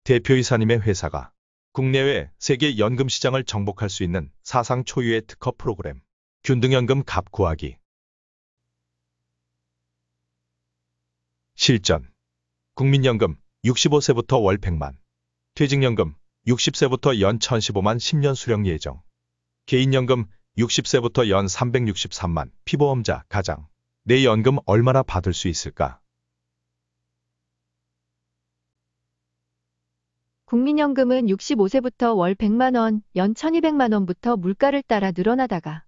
대표이사님의 회사가 국내외 세계 연금 시장을 정복할 수 있는 사상 초유의 특허 프로그램 균등연금 값 구하기. 실전. 국민연금 65세부터 월 100만, 퇴직연금 60세부터 연 1015만 10년 수령 예정. 개인연금 60세부터 연 363만, 피보험자 가장 내 연금 얼마나 받을 수 있을까? 국민연금은 65세부터 월 100만 원, 연 1200만 원부터 물가를 따라 늘어나다가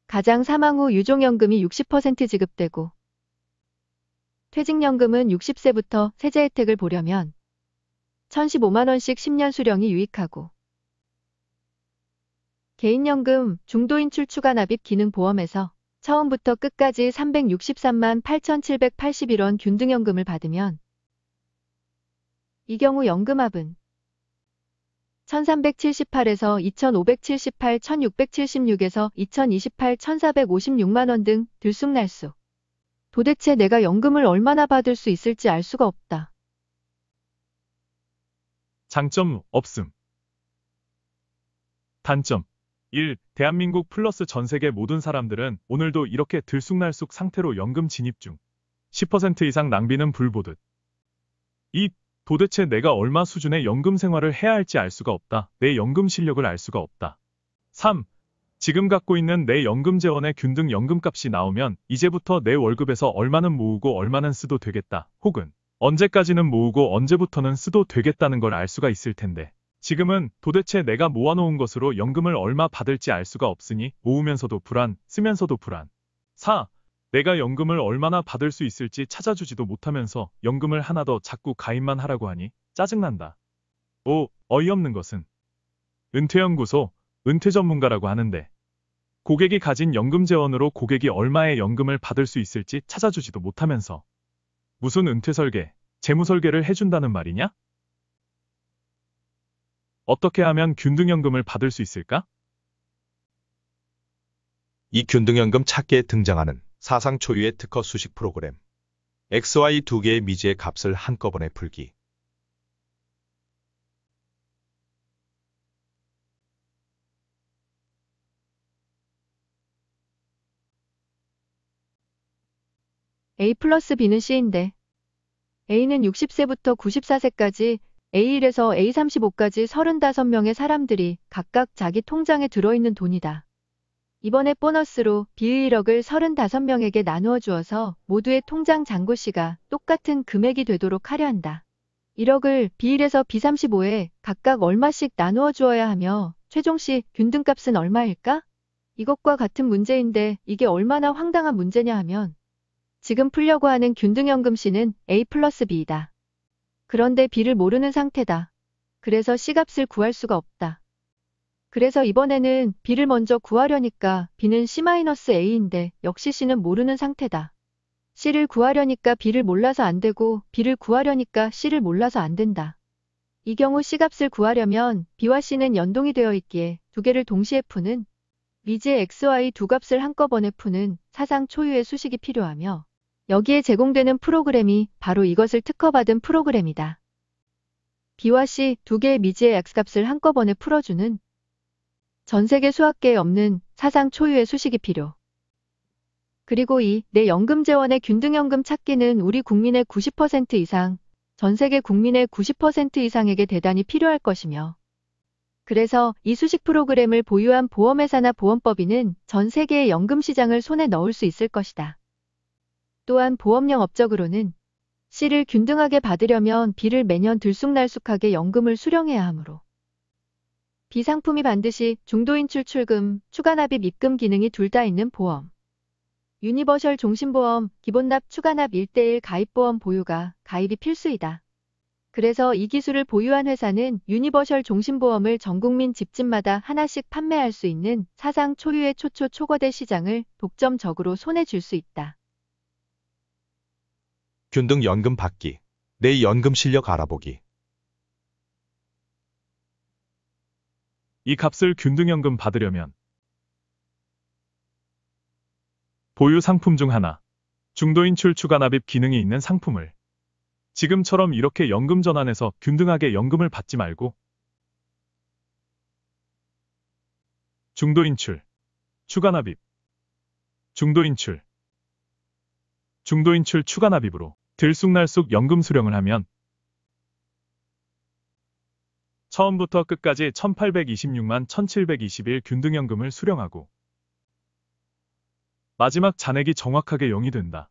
가장 사망 후 유종연금이 60% 지급되고, 퇴직연금은 60세부터 세제 혜택을 보려면 1015만 원씩 10년 수령이 유익하고, 개인연금 중도인출 추가납입 기능보험에서 처음부터 끝까지 363만 8,781원 균등연금을 받으면 이 경우 연금합은 1378에서 2578, 1676에서 2028, 1456만 원 등 들쑥날쑥. 도대체 내가 연금을 얼마나 받을 수 있을지 알 수가 없다. 장점 없음. 단점 1. 대한민국 플러스 전 세계 모든 사람들은 오늘도 이렇게 들쑥날쑥 상태로 연금 진입 중. 10% 이상 낭비는 불보듯. 2. 도대체 내가 얼마 수준의 연금 생활을 해야 할지 알 수가 없다. 내 연금 실력을 알 수가 없다. 3. 지금 갖고 있는 내 연금 재원의 균등 연금값이 나오면 이제부터 내 월급에서 얼마는 모으고 얼마는 쓰도 되겠다. 혹은 언제까지는 모으고 언제부터는 쓰도 되겠다는 걸 알 수가 있을 텐데, 지금은 도대체 내가 모아놓은 것으로 연금을 얼마 받을지 알 수가 없으니 모으면서도 불안, 쓰면서도 불안. 4. 내가 연금을 얼마나 받을 수 있을지 찾아주지도 못하면서 연금을 하나 더 자꾸 가입만 하라고 하니 짜증난다. 5. 어이없는 것은 은퇴연구소, 은퇴전문가라고 하는데 고객이 가진 연금 재원으로 고객이 얼마의 연금을 받을 수 있을지 찾아주지도 못하면서 무슨 은퇴설계, 재무설계를 해준다는 말이냐? 어떻게 하면 균등연금을 받을 수 있을까? 이 균등연금 찾기에 등장하는 사상 초유의 특허 수식 프로그램. XY 두 개의 미지의 값을 한꺼번에 풀기. A 플러스 B는 C인데, A는 60세부터 94세까지, A1에서 A35까지 35명의 사람들이 각각 자기 통장에 들어있는 돈이다. 이번에 보너스로 B의 1억을 35명에게 나누어 주어서 모두의 통장 잔고시가 똑같은 금액이 되도록 하려 한다. 1억을 B1에서 B35에 각각 얼마씩 나누어 주어야 하며 최종시 균등값은 얼마일까? 이것과 같은 문제인데 이게 얼마나 황당한 문제냐 하면 지금 풀려고 하는 균등연금 C는 A 플러스 B이다. 그런데 B를 모르는 상태다. 그래서 C값을 구할 수가 없다. 그래서 이번에는 B를 먼저 구하려니까 B는 C-A인데 역시 C는 모르는 상태다. C를 구하려니까 B를 몰라서 안 되고 B를 구하려니까 C를 몰라서 안 된다. 이 경우 C값을 구하려면 B와 C는 연동이 되어 있기에 두 개를 동시에 푸는 미지의 XY 두 값을 한꺼번에 푸는 사상 초유의 수식이 필요하며 여기에 제공되는 프로그램이 바로 이것을 특허받은 프로그램이다. B와 C 두 개의 미지의 X값을 한꺼번에 풀어주는 전 세계 수학계에 없는 사상 초유의 수식이 필요. 그리고 내 연금 재원의 균등연금 찾기는 우리 국민의 90% 이상, 전 세계 국민의 90% 이상에게 대단히 필요할 것이며, 그래서 이 수식 프로그램을 보유한 보험회사나 보험법인은 전 세계의 연금 시장을 손에 넣을 수 있을 것이다. 또한 보험령 업적으로는 C를 균등하게 받으려면 B를 매년 들쑥날쑥하게 연금을 수령해야 하므로 B 상품이 반드시 중도인출 출금, 추가납입 입금 기능이 둘 다 있는 보험. 유니버셜 종신보험, 기본납 추가납 1:1 가입보험 보유가 가입이 필수이다. 그래서 이 기술을 보유한 회사는 유니버셜 종신보험을 전국민 집집마다 하나씩 판매할 수 있는 사상 초유의 초거대 시장을 독점적으로 손에 쥘 수 있다. 균등연금 받기. 내 연금 실력 알아보기. 이 값을 균등연금 받으려면 보유 상품 중 하나, 중도인출 추가납입 기능이 있는 상품을 지금처럼 이렇게 연금 전환해서 균등하게 연금을 받지 말고 중도인출, 추가납입, 중도인출, 중도인출 추가납입으로 들쑥날쑥 연금 수령을 하면 처음부터 끝까지 1826만 1721 균등연금을 수령하고 마지막 잔액이 정확하게 0이 된다.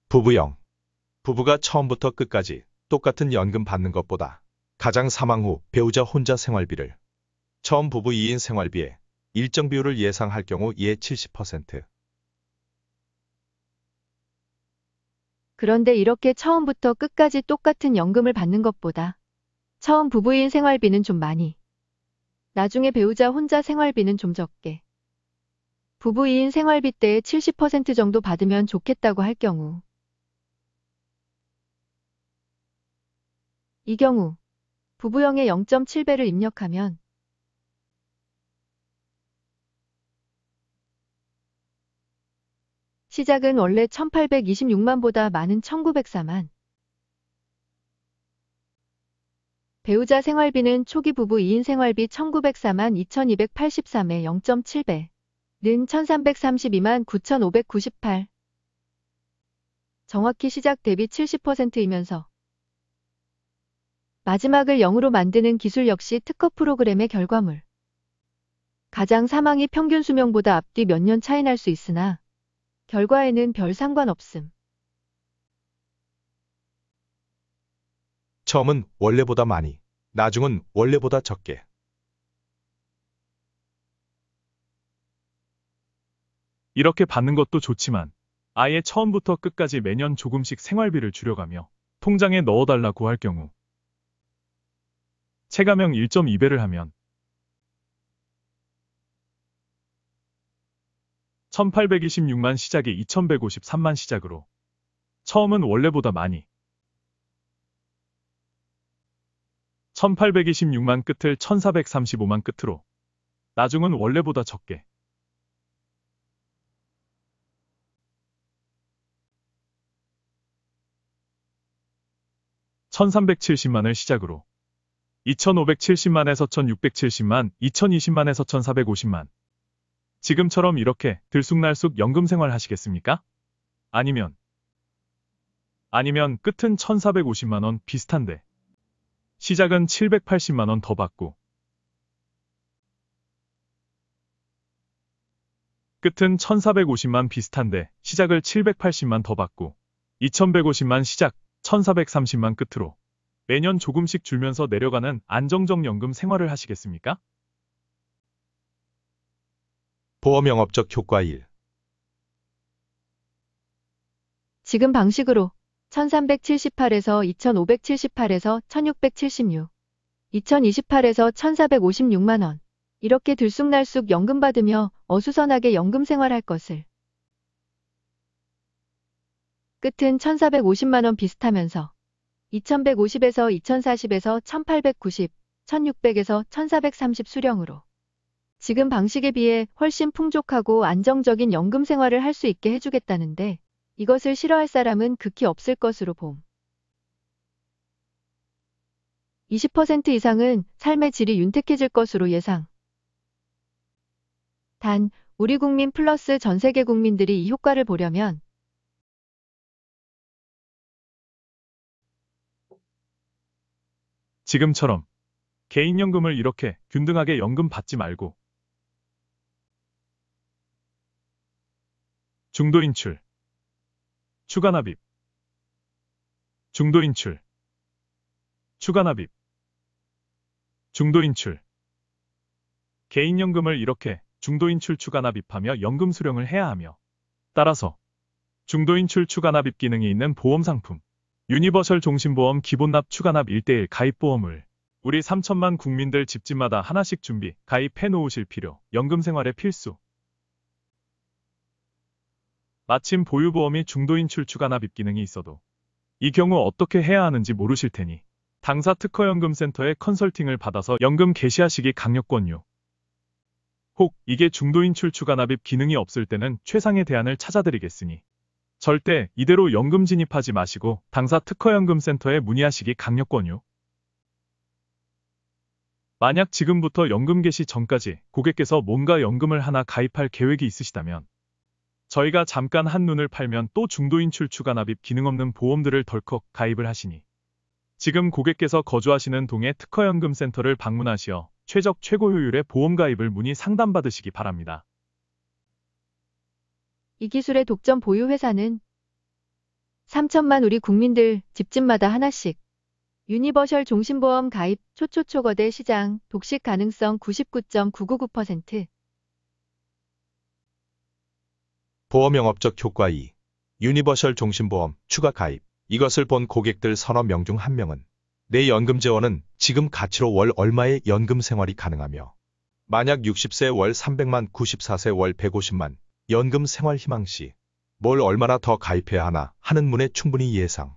부부형. 부부가 처음부터 끝까지 똑같은 연금 받는 것보다 가장 사망 후 배우자 혼자 생활비를 처음 부부 2인 생활비에 일정 비율을 예상할 경우 예 70%. 그런데 이렇게 처음부터 끝까지 똑같은 연금을 받는 것보다 처음 부부인 생활비는 좀 많이, 나중에 배우자 혼자 생활비는 좀 적게, 부부 2인 생활비 때의 70% 정도 받으면 좋겠다고 할 경우, 이 경우 부부형의 0.7배를 입력하면 시작은 원래 1826만보다 많은 1904만. 배우자 생활비는 초기 부부 2인 생활비 1904만 2283에 0.7배는 1332만 9598. 정확히 시작 대비 70%이면서 마지막을 0으로 만드는 기술 역시 특허 프로그램의 결과물. 가장 사망이 평균 수명보다 앞뒤 몇 년 차이 날 수 있으나 결과에는 별 상관없음. 처음은 원래보다 많이, 나중은 원래보다 적게. 이렇게 받는 것도 좋지만 아예 처음부터 끝까지 매년 조금씩 생활비를 줄여가며 통장에 넣어달라고 할 경우 체감형 1.2배를 하면 1826만 시작이 2153만 시작으로 처음은 원래보다 많이 1826만 끝을 1435만 끝으로 나중은 원래보다 적게 1370만을 시작으로 2570만에서 1670만, 2020만에서 1450만. 지금처럼 이렇게 들쑥날쑥 연금 생활 하시겠습니까? 아니면 끝은 1450만원 비슷한데 시작은 780만원 더 받고 끝은 1450만 비슷한데 시작을 780만 더 받고 2150만 시작 1430만 끝으로 매년 조금씩 줄면서 내려가는 안정적 연금 생활을 하시겠습니까? 보험 영업적 효과 1. 지금 방식으로 1378에서 2578에서 1676, 2028에서 1456만원 이렇게 들쑥날쑥 연금 받으며 어수선하게 연금 생활할 것을. 끝은 1450만원 비슷하면서 2150에서 2040에서 1890, 1600에서 1430 수령으로 지금 방식에 비해 훨씬 풍족하고 안정적인 연금 생활을 할 수 있게 해주겠다는데 이것을 싫어할 사람은 극히 없을 것으로 봄. 20% 이상은 삶의 질이 윤택해질 것으로 예상. 단, 우리 국민 플러스 전 세계 국민들이 이 효과를 보려면 지금처럼 개인연금을 이렇게 균등하게 연금 받지 말고 중도인출, 추가납입, 중도인출, 추가납입, 중도인출. 개인연금을 이렇게 중도인출 추가납입하며 연금 수령을 해야 하며 따라서 중도인출 추가납입 기능이 있는 보험상품 유니버설 종신보험 기본납 추가납 1:1 가입보험을 우리 3천만 국민들 집집마다 하나씩 준비, 가입해 놓으실 필요, 연금 생활의 필수. 마침 보유보험이 중도인출 추가납입 기능이 있어도 이 경우 어떻게 해야 하는지 모르실 테니 당사 특허연금센터의 컨설팅을 받아서 연금 개시하시기 강력 권유. 혹 이게 중도인출 추가납입 기능이 없을 때는 최상의 대안을 찾아드리겠으니 절대 이대로 연금 진입하지 마시고 당사 특허연금센터에 문의하시기 강력권유. 만약 지금부터 연금 개시 전까지 고객께서 뭔가 연금을 하나 가입할 계획이 있으시다면 저희가 잠깐 한눈을 팔면 또 중도인출 추가납입 기능 없는 보험들을 덜컥 가입을 하시니 지금 고객께서 거주하시는 동의 특허연금센터를 방문하시어 최적 최고 효율의 보험 가입을 문의 상담받으시기 바랍니다. 이 기술의 독점 보유 회사는 3천만 우리 국민들 집집마다 하나씩. 유니버셜 종신보험 가입 초초초거대 시장 독식 가능성 99.999%. 보험 영업적 효과 2. 유니버셜 종신보험 추가 가입. 이것을 본 고객들 서너 명 중 한 명은 내 연금 재원은 지금 가치로 월 얼마의 연금 생활이 가능하며 만약 60세 월 300만 94세 월 150만 연금 생활 희망 시 뭘 얼마나 더 가입해야 하나 하는 문에 충분히 예상.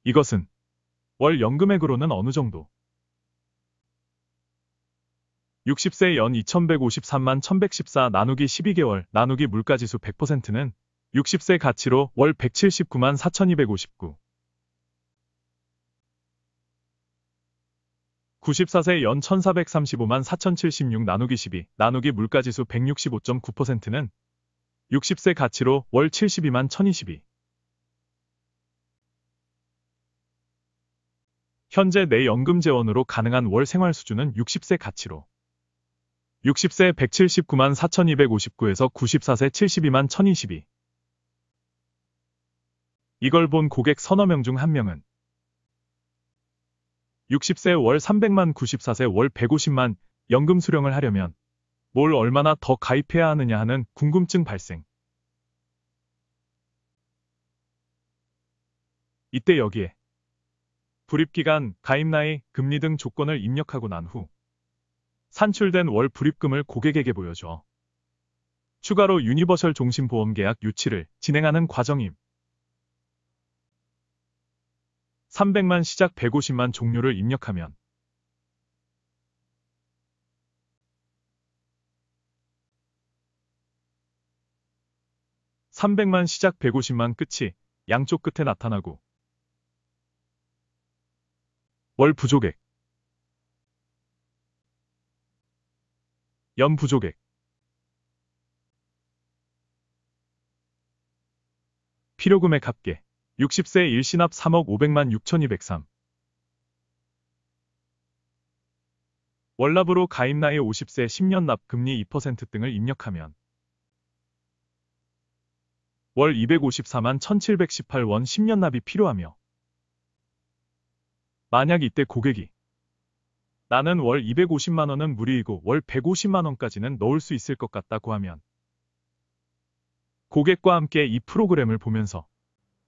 이것은 월 연금액으로는 어느 정도? 60세 연 2153만 1114 나누기 12개월 나누기 물가지수 100%는 60세 가치로 월 179만 4259. 94세 연 1435만 4076 나누기 12 나누기 물가지수 165.9%는 60세 가치로 월 72만 1022. 현재 내 연금 재원으로 가능한 월 생활 수준은 60세 가치로 60세 179만 4259에서 94세 72만 1022. 이걸 본 고객 서너 명 중 한 명은 60세 월 300만 94세 월 150만 연금 수령을 하려면 뭘 얼마나 더 가입해야 하느냐 하는 궁금증 발생. 이때 여기에 불입기간, 가입나이, 금리 등 조건을 입력하고 난 후 산출된 월 불입금을 고객에게 보여줘 추가로 유니버셜 종신보험계약 유치를 진행하는 과정임. 300만 시작 150만 종료를 입력하면 (300만) 시작 150만 끝이 양쪽 끝에 나타나고 월 부족액, 연 부족액, 필요금액 합계 60세 일시납 3억 500만 6203. 월납으로 가입나이 50세 10년 납 금리 2% 등을 입력하면 월 254만 1718원 10년 납이 필요하며 만약 이때 고객이 나는 월 250만 원은 무리이고 월 150만 원까지는 넣을 수 있을 것 같다고 하면 고객과 함께 이 프로그램을 보면서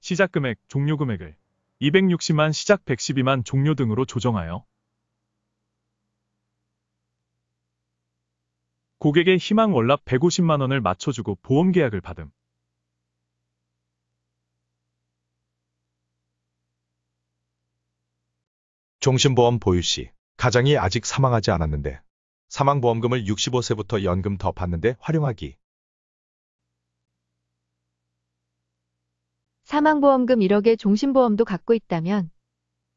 시작 금액, 종료 금액을 260만 시작 112만 종료 등으로 조정하여 고객의 희망 월납 150만 원을 맞춰주고 보험 계약을 받음. 종신보험 보유 시 가장이 아직 사망하지 않았는데 사망보험금을 65세부터 연금 더 받는데 활용하기. 사망보험금 1억의 종신보험도 갖고 있다면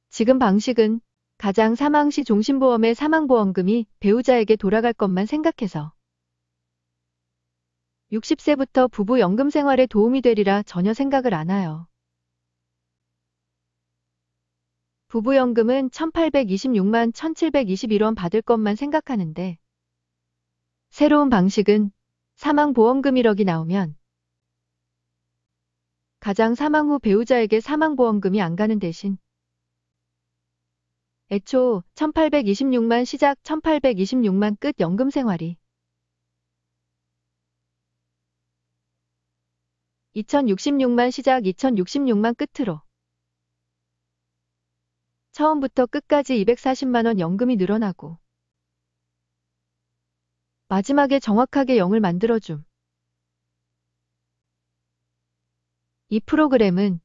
지금 방식은 가장 사망 시 종신보험의 사망보험금이 배우자에게 돌아갈 것만 생각해서 60세부터 부부 연금 생활에 도움이 되리라 전혀 생각을 안 해요. 부부연금은 1826만 1721원 받을 것만 생각하는데 새로운 방식은 사망보험금 1억이 나오면 가장 사망 후 배우자에게 사망보험금이 안 가는 대신 애초 1826만 시작 1826만 끝 연금 생활이 2066만 시작 2066만 끝으로 처음부터 끝까지 240만 원 연금이 늘어나고 마지막에 정확하게 0을 만들어줌. 이 프로그램은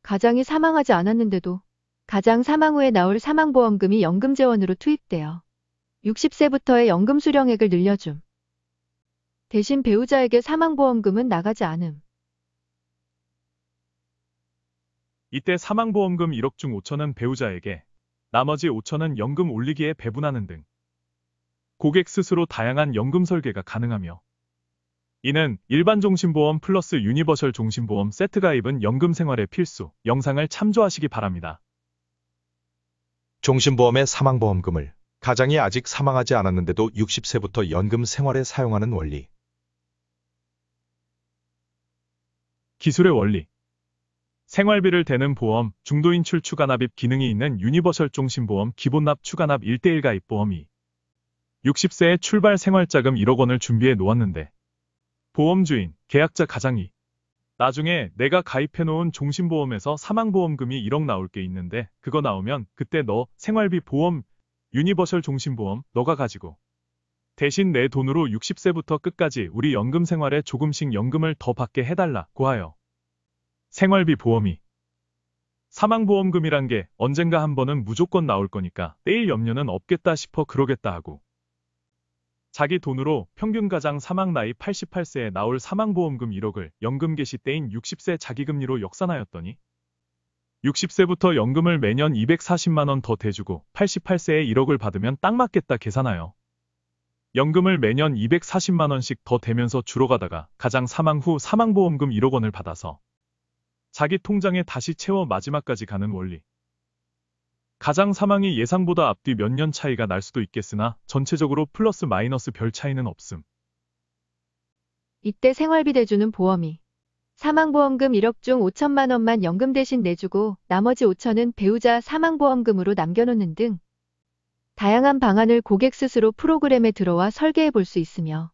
가장이 사망하지 않았는데도 가장 사망 후에 나올 사망보험금이 연금재원으로 투입되어 60세부터의 연금 수령액을 늘려줌. 대신 배우자에게 사망보험금은 나가지 않음. 이때 사망보험금 1억 중 5천은 배우자에게, 나머지 5천은 연금 올리기에 배분하는 등 고객 스스로 다양한 연금 설계가 가능하며, 이는 일반 종신보험 플러스 유니버셜 종신보험 세트 가입은 연금 생활의 필수. 영상을 참조하시기 바랍니다. 종신보험의 사망보험금을 가장이 아직 사망하지 않았는데도 60세부터 연금 생활에 사용하는 원리. 기술의 원리. 생활비를 대는 보험, 중도인출 추가납입 기능이 있는 유니버셜 종신보험 기본납 추가납 1:1 가입 보험이 60세의 출발 생활자금 1억 원을 준비해 놓았는데, 보험주인, 계약자 가장이 나중에 내가 가입해놓은 종신보험에서 사망보험금이 1억 나올 게 있는데 그거 나오면 그때 너 생활비 보험 유니버셜 종신보험 너가 가지고 대신 내 돈으로 60세부터 끝까지 우리 연금 생활에 조금씩 연금을 더 받게 해달라고 하여 생활비 보험이 사망보험금이란 게 언젠가 한 번은 무조건 나올 거니까 떼일 염려는 없겠다 싶어 그러겠다 하고 자기 돈으로 평균 가장 사망 나이 88세에 나올 사망보험금 1억을 연금 개시 때인 60세 자기금리로 역산하였더니 60세부터 연금을 매년 240만 원 더 대주고 88세에 1억을 받으면 딱 맞겠다 계산하여 연금을 매년 240만 원씩 더 대면서 줄어가다가 가장 사망 후 사망보험금 1억 원을 받아서 자기 통장에 다시 채워 마지막까지 가는 원리. 가장 사망이 예상보다 앞뒤 몇 년 차이가 날 수도 있겠으나 전체적으로 플러스 마이너스 별 차이는 없음. 이때 생활비 대주는 보험이 사망보험금 1억 중 5천만 원만 연금 대신 내주고 나머지 5천은 배우자 사망보험금으로 남겨놓는 등 다양한 방안을 고객 스스로 프로그램에 들어와 설계해 볼 수 있으며,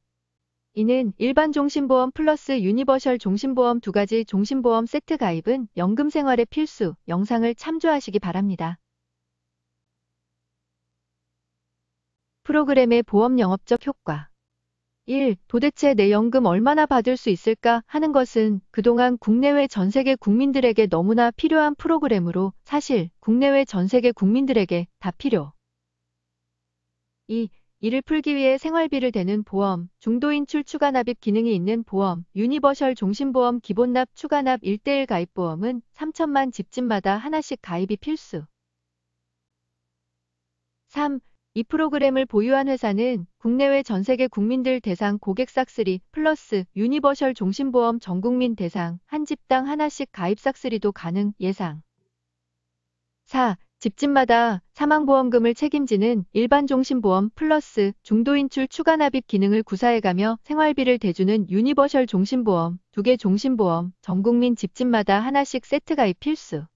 이는 일반 종신보험 플러스 유니버셜 종신보험 두 가지 종신보험 세트 가입은 연금 생활의 필수. 영상을 참조하시기 바랍니다. 프로그램의 보험 영업적 효과. 1. 도대체 내 연금 얼마나 받을 수 있을까 하는 것은 그동안 국내외 전 세계 국민들에게 너무나 필요한 프로그램으로 사실 국내외 전 세계 국민들에게 다 필요. 2. 이를 풀기 위해 생활비를 대는 보험, 중도인출 추가납입 기능이 있는 보험, 유니버셜 종신보험 기본납 추가납 1:1 가입보험은 3천만 집집마다 하나씩 가입이 필수. 3. 이 프로그램을 보유한 회사는 국내외 전세계 국민들 대상 고객 싹쓸이 플러스 유니버셜 종신보험 전국민 대상 한 집당 하나씩 가입 싹쓸이도 가능 예상. 4. 집집마다 사망보험금을 책임지는 일반 종신보험 플러스 중도인출 추가납입 기능을 구사해가며 생활비를 대주는 유니버셜 종신보험, 2개 종신보험, 전국민 집집마다 하나씩 세트 가입 필수.